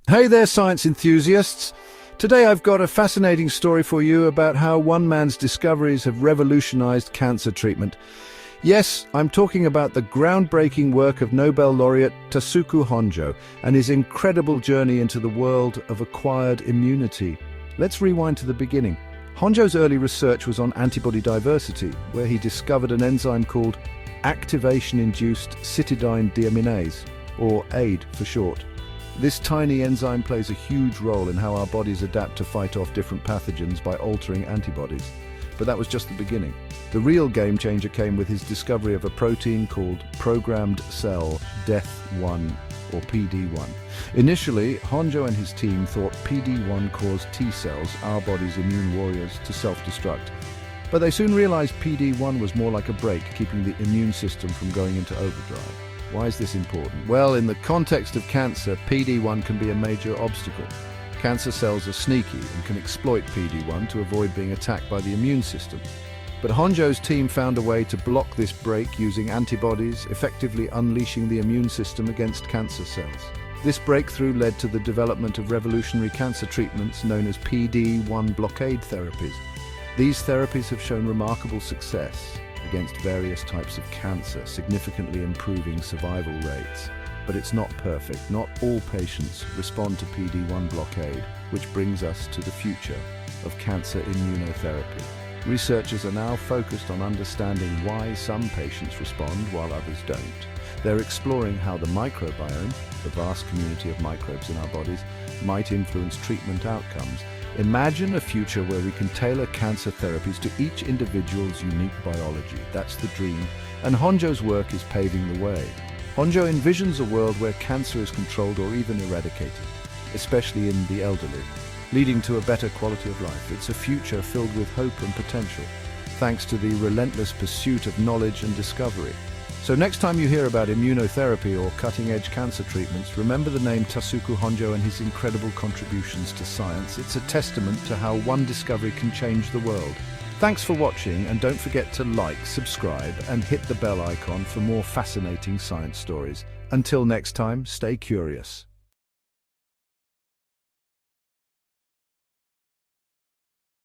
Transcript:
Hey there, science enthusiasts! Today I've got a fascinating story for you about how one man's discoveries have revolutionized cancer treatment. Yes, I'm talking about the groundbreaking work of Nobel laureate Tasuku Honjo and his incredible journey into the world of acquired immunity. Let's rewind to the beginning. Honjo's early research was on antibody diversity, where he discovered an enzyme called activation-induced cytidine deaminase, or AID for short. This tiny enzyme plays a huge role in how our bodies adapt to fight off different pathogens by altering antibodies. But that was just the beginning. The real game changer came with his discovery of a protein called programmed cell death 1, or PD-1. Initially, Honjo and his team thought PD-1 caused T cells, our body's immune warriors, to self-destruct. But they soon realized PD-1 was more like a brake, keeping the immune system from going into overdrive. Why is this important? Well, in the context of cancer, PD-1 can be a major obstacle. Cancer cells are sneaky and can exploit PD-1 to avoid being attacked by the immune system. But Honjo's team found a way to block this break using antibodies, effectively unleashing the immune system against cancer cells. This breakthrough led to the development of revolutionary cancer treatments known as PD-1 blockade therapies. These therapies have shown remarkable success against various types of cancer, significantly improving survival rates. But it's not perfect. Not all patients respond to PD-1 blockade, which brings us to the future of cancer immunotherapy. Researchers are now focused on understanding why some patients respond while others don't. They're exploring how the microbiome, the vast community of microbes in our bodies, might influence treatment outcomes. Imagine a future where we can tailor cancer therapies to each individual's unique biology. That's the dream, and Honjo's work is paving the way. Honjo envisions a world where cancer is controlled or even eradicated, especially in the elderly, leading to a better quality of life. It's a future filled with hope and potential, thanks to the relentless pursuit of knowledge and discovery. So next time you hear about immunotherapy or cutting-edge cancer treatments, remember the name Tasuku Honjo and his incredible contributions to science. It's a testament to how one discovery can change the world. Thanks for watching, and don't forget to like, subscribe, and hit the bell icon for more fascinating science stories. Until next time, stay curious.